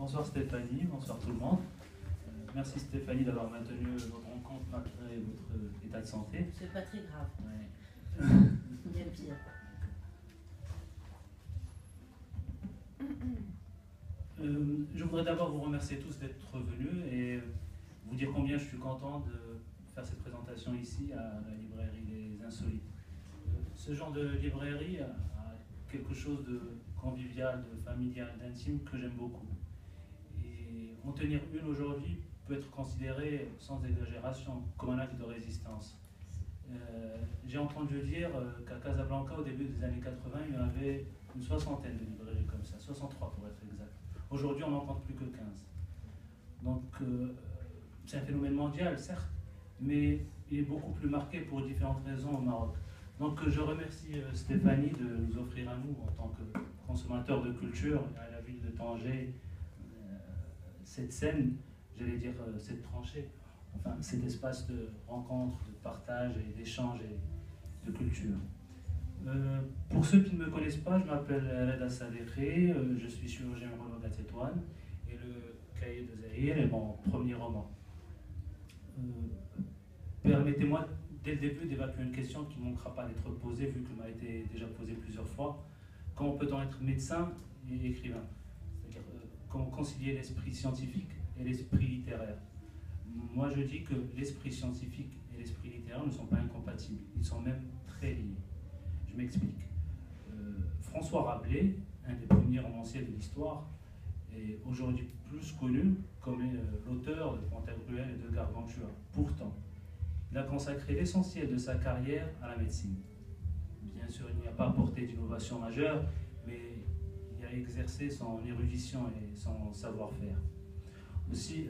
Bonsoir Stéphanie, bonsoir tout le monde. Merci Stéphanie d'avoir maintenu notre rencontre malgré votre état de santé. C'est pas très grave. Ouais. Il y a pire. Je voudrais d'abord vous remercier tous d'être venus et vous dire combien je suis content de faire cette présentation ici à la librairie Les Insolites. Ce genre de librairie a quelque chose de convivial, de familial, d'intime que j'aime beaucoup. Et en tenir une aujourd'hui peut être considéré, sans exagération, comme un acte de résistance. J'ai entendu dire qu'à Casablanca, au début des années 80, il y en avait une soixantaine de librairies comme ça, 63 pour être exact. Aujourd'hui, on n'en compte plus que 15. Donc, c'est un phénomène mondial, certes, mais il est beaucoup plus marqué pour différentes raisons au Maroc. Donc, je remercie Stéphanie de nous offrir à nous, en tant que consommateurs de culture, à la ville de Tanger, cette scène, j'allais dire cette tranchée, enfin cet espace de rencontre, de partage et d'échange et de culture. Pour ceux qui ne me connaissent pas, je m'appelle Reda Sadekhi, je suis chirurgien urologue à Tétouan et le Cahier de Zahir est mon premier roman. Permettez-moi dès le début d'évacuer une question qui ne manquera pas d'être posée vu qu'elle m'a été déjà posée plusieurs fois. Comment peut-on être médecin et écrivain? C'est-à-dire comment concilier l'esprit scientifique et l'esprit littéraire? Moi je dis que l'esprit scientifique et l'esprit littéraire ne sont pas incompatibles, ils sont même très liés. Je m'explique. François Rabelais, un des premiers romanciers de l'histoire, est aujourd'hui plus connu comme l'auteur de Pantagruel et de Gargantua. Pourtant, il a consacré l'essentiel de sa carrière à la médecine. Bien sûr, il n'y a pas apporté d'innovation majeure, mais il a exercé son érudition et son savoir-faire. Aussi,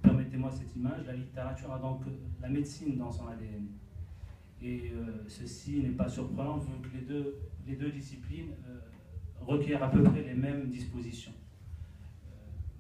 permettez-moi cette image, la littérature a donc la médecine dans son ADN. Et ceci n'est pas surprenant vu que les deux disciplines requièrent à peu près les mêmes dispositions.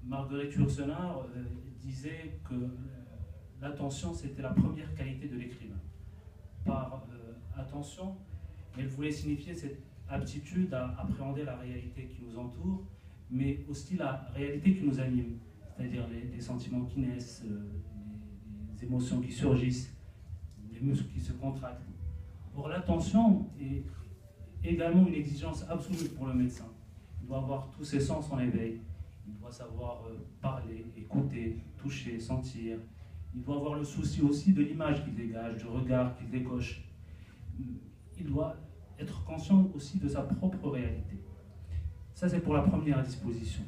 Marguerite Yourcenar disait que l'attention c'était la première qualité de l'écrivain. Par attention, elle voulait signifier cette aptitude à appréhender la réalité qui nous entoure, mais aussi la réalité qui nous anime, c'est-à-dire les sentiments qui naissent, les émotions qui surgissent, les muscles qui se contractent. Or, l'attention est également une exigence absolue pour le médecin. Il doit avoir tous ses sens en éveil. Il doit savoir parler, écouter, toucher, sentir. Il doit avoir le souci aussi de l'image qu'il dégage, du regard qu'il décoche. Il doit être conscient aussi de sa propre réalité. Ça, c'est pour la première disposition.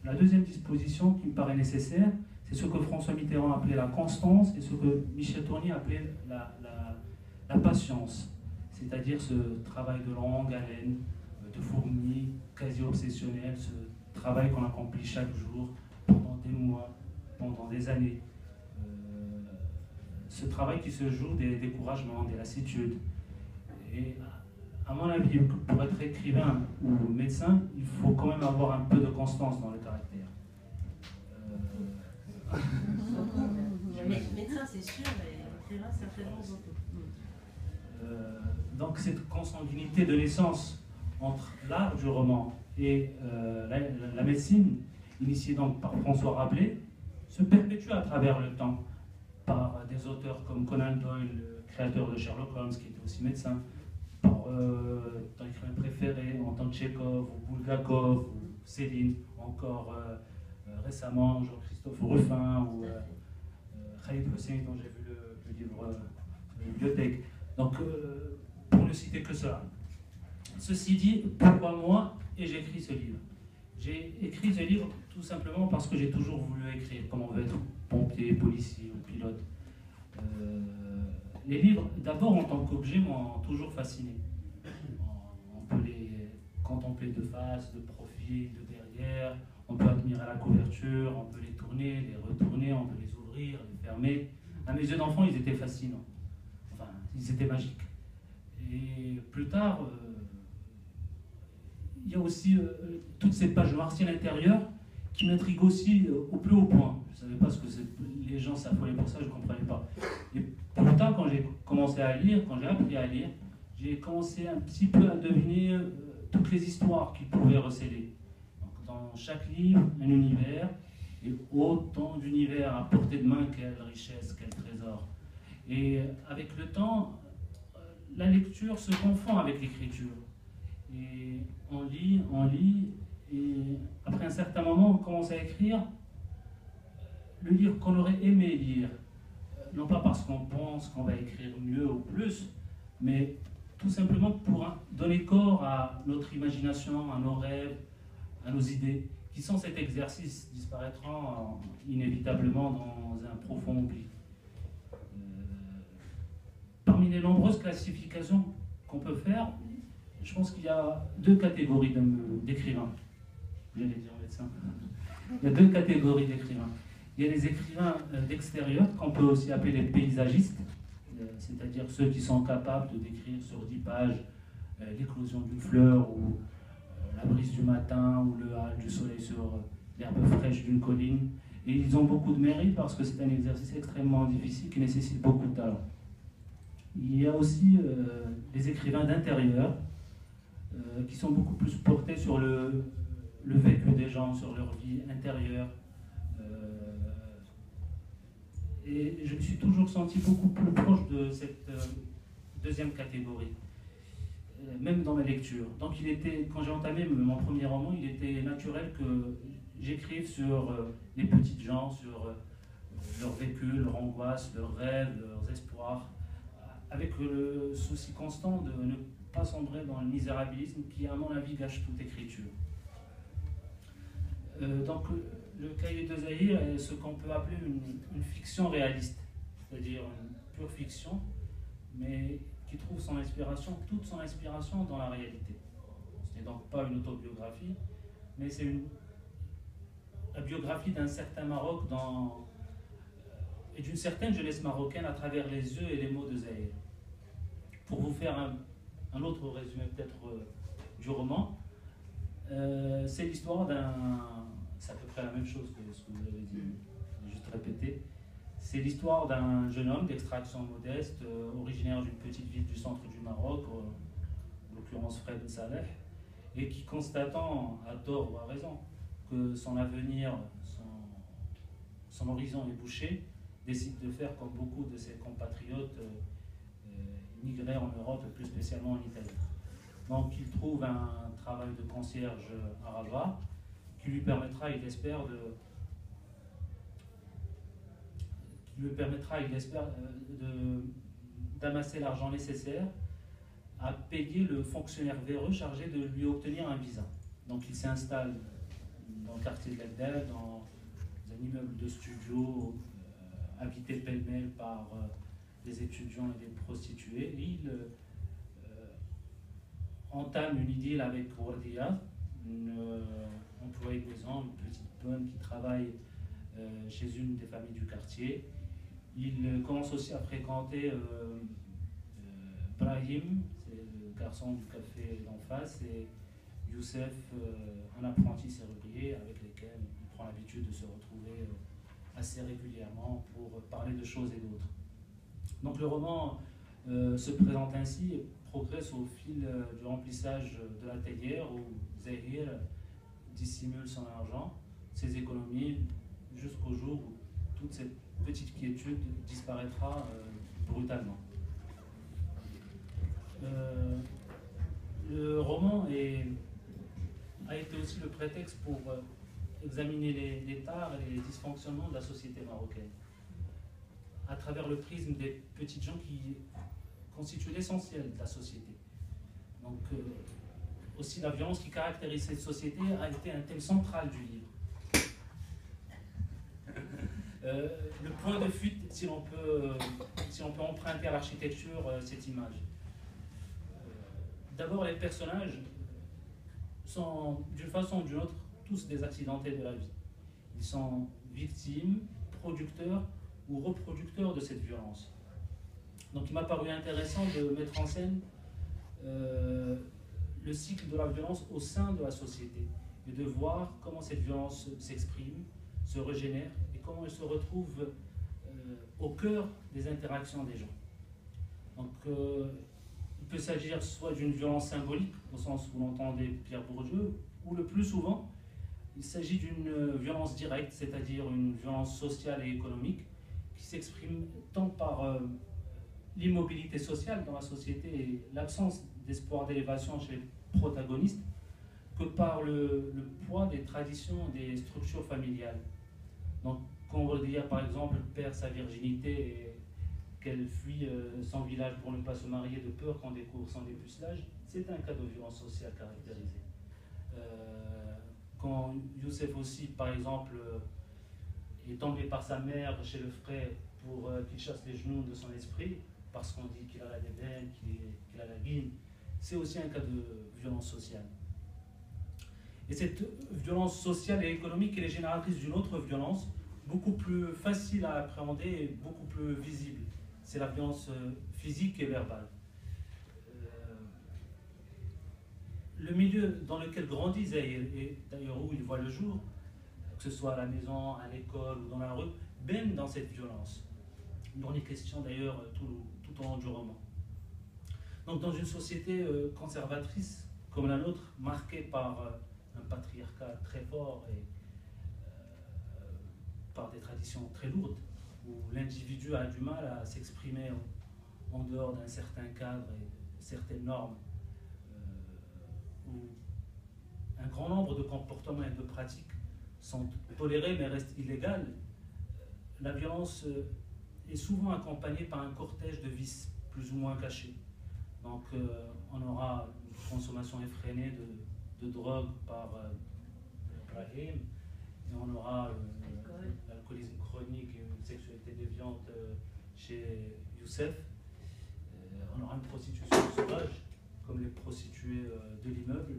La deuxième disposition qui me paraît nécessaire, c'est ce que François Mitterrand appelait la constance et ce que Michel Tournier appelait la patience, c'est-à-dire ce travail de longue haleine, de fourmi, quasi obsessionnel, ce travail qu'on accomplit chaque jour, pendant des mois, pendant des années. Ce travail qui se joue des découragements, des lassitudes. Et à mon avis, pour être écrivain ou médecin, il faut quand même avoir un peu de constance dans le caractère. Médecin, c'est sûr, mais écrivain, certainement beaucoup. Donc cette consanguinité de naissance entre l'art du roman et la médecine, initiée donc par François Rabelais, se perpétue à travers le temps par des auteurs comme Conan Doyle, le créateur de Sherlock Holmes, qui était aussi médecin, par ton écrivain préféré, en tant que Tchekhov, ou Bulgakov, ou Céline, encore récemment Jean-Christophe Ruffin, ou Khalid Hossein, dont j'ai vu le livre de la bibliothèque. Donc, pour ne citer que cela. Ceci dit, pourquoi moi ai-je écrit ce livre? J'ai écrit ce livre tout simplement parce que j'ai toujours voulu écrire, comme on veut être pompier, policier ou pilote. Les livres, d'abord en tant qu'objet, m'ont toujours fasciné. On peut les contempler de face, de profil, de derrière, on peut admirer la couverture, on peut les tourner, les retourner, on peut les ouvrir, les fermer. À mes yeux d'enfant, ils étaient fascinants. Enfin, ils étaient magiques. Et plus tard, il y a aussi toutes ces pages noircies à l'intérieur qui m'intriguent aussi au plus haut point. Je ne savais pas ce que les gens s'affolaient pour ça, je ne comprenais pas. Et pourtant, quand j'ai commencé à lire, quand j'ai appris à lire, j'ai commencé un petit peu à deviner toutes les histoires qu'ils pouvaient recéler. Donc, dans chaque livre un univers, et autant d'univers à portée de main, quelle richesse, quel trésor. Et avec le temps, la lecture se confond avec l'écriture. Et on lit, et après un certain moment, on commence à écrire le livre qu'on aurait aimé lire. Non pas parce qu'on pense qu'on va écrire mieux ou plus, mais tout simplement pour donner corps à notre imagination, à nos rêves, à nos idées, qui sans cet exercice disparaîtront inévitablement dans un profond oubli. Parmi les nombreuses classifications qu'on peut faire, je pense qu'il y a deux catégories d'écrivains. J'allais dire médecin. Il y a deux catégories d'écrivains. Il y a les écrivains d'extérieur, qu'on peut aussi appeler les paysagistes, c'est-à-dire ceux qui sont capables de décrire sur 10 pages l'éclosion d'une fleur ou la brise du matin ou le hâle du soleil sur l'herbe fraîche d'une colline. Et ils ont beaucoup de mérite parce que c'est un exercice extrêmement difficile qui nécessite beaucoup de talent. Il y a aussi les écrivains d'intérieur qui sont beaucoup plus portés sur le vécu des gens, sur leur vie intérieure. Et je me suis toujours senti beaucoup plus proche de cette deuxième catégorie, même dans mes lectures. Donc quand j'ai entamé mon premier roman, il était naturel que j'écrive sur les petites gens, sur leur vécu, leur angoisse, leurs rêves, leurs espoirs, avec le souci constant de ne pas sombrer dans le misérabilisme qui, à mon avis, gâche toute écriture. Donc, le Cahier de Zahir est ce qu'on peut appeler une fiction réaliste, c'est-à-dire une pure fiction, mais qui trouve toute son inspiration dans la réalité. Ce n'est donc pas une autobiographie, mais c'est la biographie d'un certain Maroc et d'une certaine jeunesse marocaine à travers les yeux et les mots de Zahir. Pour vous faire un autre résumé peut-être du roman, c'est l'histoire c'est à peu près la même chose que ce que vous avez dit, je vais juste répéter. C'est l'histoire d'un jeune homme d'extraction modeste, originaire d'une petite ville du centre du Maroc, en l'occurrence Fred Saleh, et qui, constatant, à tort ou à raison, que son avenir, son horizon est bouché, décide de faire comme beaucoup de ses compatriotes migrer en Europe, plus spécialement en Italie. Donc il trouve un travail de concierge à Rabat, qui lui permettra, il espère, d'amasser l'argent nécessaire à payer le fonctionnaire véreux chargé de lui obtenir un visa. Donc il s'installe dans le quartier de l'Agdal, dans un immeuble de studio habité pêle-mêle par des étudiants et des prostituées. Et il entame une idylle avec Wardia, une employée de maison, une petite bonne qui travaille chez une des familles du quartier. Il commence aussi à fréquenter Brahim, c'est le garçon du café d'en face, et Youssef, un apprenti serrurier avec lesquels il prend l'habitude de se retrouver assez régulièrement pour parler de choses et d'autres. Donc le roman se présente ainsi et progresse au fil du remplissage de la théière où Zahir dissimule son argent, ses économies, jusqu'au jour où toute cette petite quiétude disparaîtra brutalement. Le roman a été aussi le prétexte pour examiner les tares et les dysfonctionnements de la société marocaine, à travers le prisme des petites gens qui constituent l'essentiel de la société. Donc, aussi la violence qui caractérise cette société a été un thème central du livre. Le point de fuite, si l'on peut emprunter à l'architecture cette image. D'abord, les personnages sont, d'une façon ou d'une autre, tous des accidentés de la vie. Ils sont victimes, producteurs ou reproducteurs de cette violence. Donc il m'a paru intéressant de mettre en scène le cycle de la violence au sein de la société et de voir comment cette violence s'exprime, se régénère et comment elle se retrouve au cœur des interactions des gens. Donc il peut s'agir soit d'une violence symbolique, au sens où l'on entendait Pierre Bourdieu, ou le plus souvent Il s'agit d'une violence directe, c'est-à-dire une violence sociale et économique qui s'exprime tant par l'immobilité sociale dans la société et l'absence d'espoir d'élévation chez les protagonistes, que par le poids des traditions et des structures familiales. Donc, quand Rodria, par exemple, perd sa virginité et qu'elle fuit son village pour ne pas se marier de peur qu'on découvre son dépucelage, c'est un cas de violence sociale caractérisée. Quand Youssef aussi, par exemple, est tombé par sa mère chez le frère pour qu'il chasse les genoux de son esprit, parce qu'on dit qu'il a la débène, qu'il a la guine, c'est aussi un cas de violence sociale. Et cette violence sociale et économique, elle est génératrice d'une autre violence, beaucoup plus facile à appréhender et beaucoup plus visible. C'est la violence physique et verbale. Le milieu dans lequel grandit Zahir, et d'ailleurs où il voit le jour, que ce soit à la maison, à l'école ou dans la rue, baigne dans cette violence. Il en est question d'ailleurs tout au long du roman. Donc dans une société conservatrice comme la nôtre, marquée par un patriarcat très fort et par des traditions très lourdes, où l'individu a du mal à s'exprimer en dehors d'un certain cadre et de certaines normes, où un grand nombre de comportements et de pratiques sont tolérés mais restent illégales, la violence est souvent accompagnée par un cortège de vices plus ou moins cachés. Donc on aura une consommation effrénée de drogue par Brahim, et on aura l'alcoolisme chronique et une sexualité déviante chez Youssef. On aura une prostitution sauvage, comme les prostituées de l'immeuble,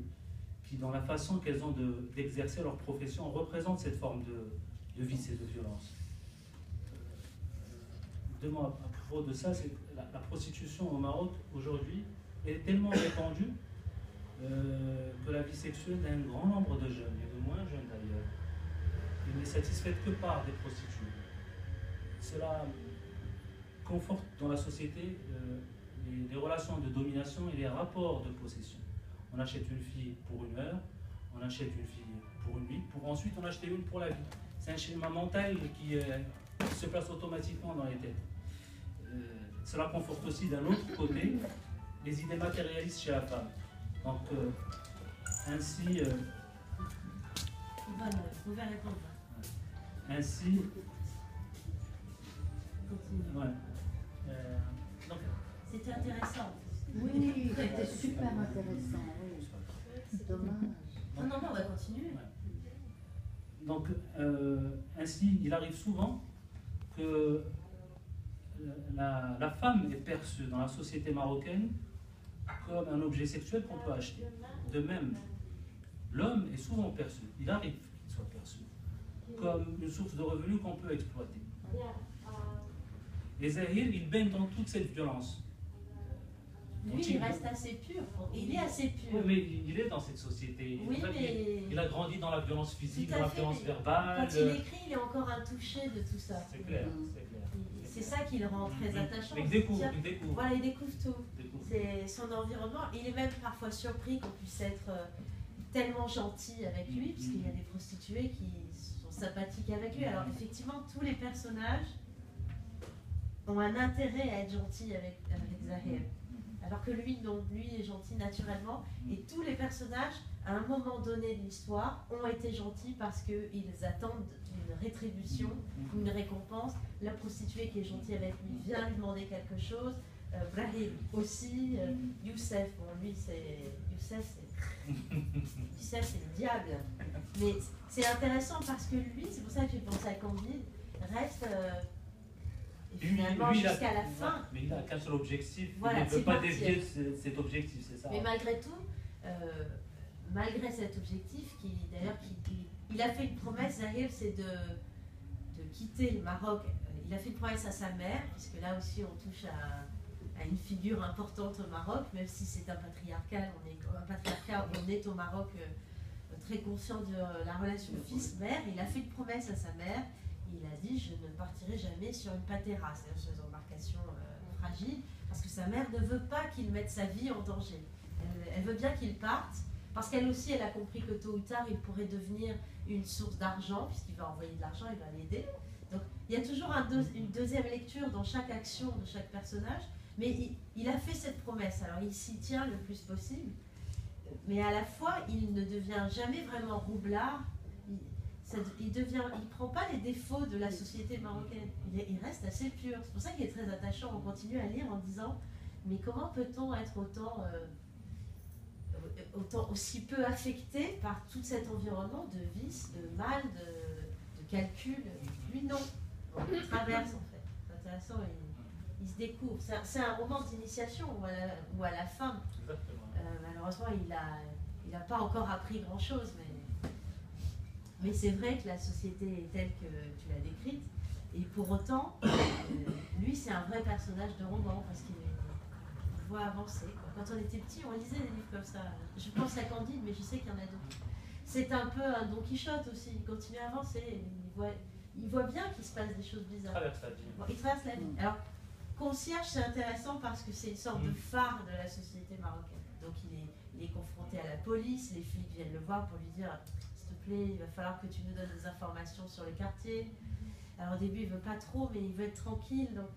qui, dans la façon qu'elles ont d'exercer leur profession, représentent cette forme de vice et de violence. Deux mots à propos de ça, c'est que la prostitution au Maroc, aujourd'hui, est tellement répandue que la vie sexuelle d'un grand nombre de jeunes, et de moins jeunes d'ailleurs, il n'est satisfaite que par des prostituées. Cela conforte dans la société les relations de domination et les rapports de possession. On achète une fille pour une heure, on achète une fille pour une nuit, pour ensuite en acheter une pour la vie. C'est un schéma mental qui se place automatiquement dans les têtes. Cela conforte aussi d'un autre côté les idées matérialistes chez la femme. Donc ainsi... Vous pouvez répondre. Ainsi... Continue. Ouais. Donc, c'était intéressant. Oui, c'était super intéressant. Oui. C'est dommage. Non, on va continuer. Ouais. Donc, ainsi, il arrive souvent que la femme est perçue dans la société marocaine comme un objet sexuel qu'on peut acheter. De même, l'homme est souvent perçu, il arrive qu'il soit perçu, comme une source de revenus qu'on peut exploiter. Et Zahir, il baigne dans toute cette violence. Lui, il reste assez pur. Il est assez pur. Oui, mais il est dans cette société. Oui, mais... Il a grandi dans la violence physique, dans la violence verbale. Quand il écrit, il est encore intouché de tout ça. C'est clair, c'est clair. C'est ça qui le rend très attachant. Mais il découvre. Voilà, il découvre tout. C'est son environnement. Il est même parfois surpris qu'on puisse être tellement gentil avec lui, parce qu'il y a des prostituées qui sont sympathiques avec lui. Alors effectivement, tous les personnages ont un intérêt à être gentils avec Zahir. Alors que lui, non, lui est gentil naturellement. Et tous les personnages, à un moment donné de l'histoire, ont été gentils parce qu'ils attendent une rétribution, une récompense. La prostituée qui est gentille avec lui vient lui demander quelque chose. Brahim aussi. Youssef, bon, lui, Youssef, c'est le diable. Mais c'est intéressant parce que lui, c'est pour ça que j'ai pensé à Candide, reste... Et finalement, jusqu'à la fin. Mais il n'a qu'un seul objectif. Voilà, il ne peut pas dévier de cet objectif, c'est ça. Mais malgré tout, malgré cet objectif, d'ailleurs, il a fait une promesse, Zahir, c'est de quitter le Maroc. Il a fait une promesse à sa mère, puisque là aussi on touche à une figure importante au Maroc, même si c'est un patriarcat, on est au Maroc très conscient de la relation fils-mère. Il a fait une promesse à sa mère. Il a dit, je ne partirai jamais sur une patera, c'est-à-dire sur une embarcation fragile, parce que sa mère ne veut pas qu'il mette sa vie en danger. Elle veut bien qu'il parte, parce qu'elle aussi, elle a compris que tôt ou tard, il pourrait devenir une source d'argent, puisqu'il va envoyer de l'argent, il va l'aider. Donc il y a toujours une deuxième lecture dans chaque action de chaque personnage, mais il a fait cette promesse, alors il s'y tient le plus possible, mais à la fois, il ne devient jamais vraiment roublard. Il prend pas les défauts de la société marocaine. Il reste assez pur. C'est pour ça qu'il est très attachant. On continue à lire en disant, mais comment peut-on être autant aussi peu affecté par tout cet environnement de vice, de mal, de calcul? Lui, non. Donc, il traverse, en fait. C'est intéressant. Il se découvre. C'est un roman d'initiation où à la fin, malheureusement, il n'a pas encore appris grand-chose, mais c'est vrai que la société est telle que tu l'as décrite, et pour autant, lui, c'est un vrai personnage de roman, parce qu'il voit avancer. Quand on était petit, on lisait des livres comme ça. Je pense à Candide, mais je sais qu'il y en a d'autres. C'est un peu un Don Quichotte aussi, il continue à avancer, il voit bien qu'il se passe des choses bizarres. Il traverse la vie. Bon, il traverse la vie. Alors, Concierge, c'est intéressant parce que c'est une sorte de phare de la société marocaine. Donc il est confronté à la police, les flics viennent le voir pour lui dire « S'il te plaît, il va falloir que tu nous donnes des informations sur le quartier ». Alors au début, il ne veut pas trop, mais il veut être tranquille. Donc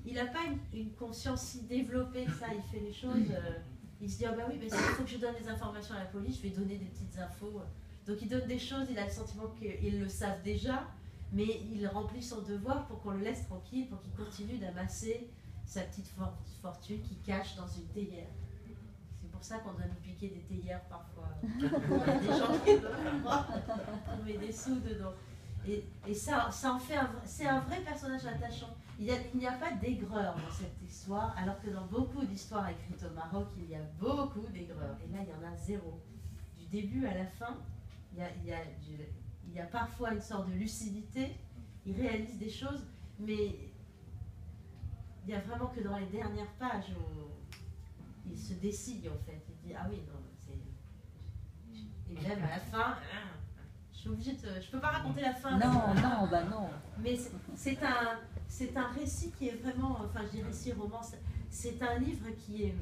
il n'a pas une conscience si développée que ça, il fait les choses. Il se dit « Ah bah oui, mais s'il faut que je donne des informations à la police, je vais donner des petites infos ». Donc il donne des choses, il a le sentiment qu'ils le savent déjà, mais il remplit son devoir pour qu'on le laisse tranquille, pour qu'il continue d'amasser sa petite fortune qu'il cache dans une théière. C'est pour ça qu'on doit nous piquer des théières parfois. Il y a des gens qui doivent trouver des sous dedans. Et ça en fait c'est un vrai personnage attachant. Il n'y a pas d'aigreur dans cette histoire, alors que dans beaucoup d'histoires écrites au Maroc, il y a beaucoup d'aigreur. Et là, il y en a zéro. Du début à la fin, il y a parfois une sorte de lucidité, il réalise des choses, mais il n'y a vraiment que dans les dernières pages où il se décide en fait. Il dit « Ah oui, non, c'est... » Et même à la fin, je suis obligée de... Je peux pas raconter la fin. Non, bah non. Mais c'est un récit qui est vraiment... Enfin, je dis récit, roman, c'est un livre qui est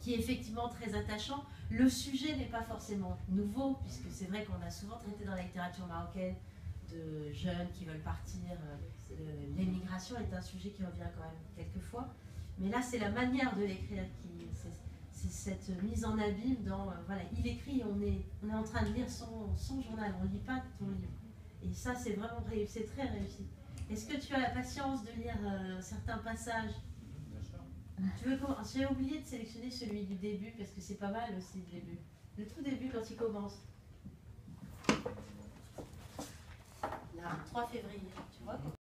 effectivement très attachant. Le sujet n'est pas forcément nouveau, puisque c'est vrai qu'on a souvent traité dans la littérature marocaine de jeunes qui veulent partir. L'émigration est un sujet qui revient quand même quelquefois. Mais là, c'est la manière de l'écrire, c'est cette mise en abîme dans... voilà, il écrit, on est en train de lire son journal, on ne lit pas ton livre. Et ça, c'est vraiment réussi, c'est très réussi. Est-ce que tu as la patience de lire certains passages? J'ai oublié de sélectionner celui du début, parce que c'est pas mal aussi le début. Le tout début quand il commence. Là, 3 février, tu vois.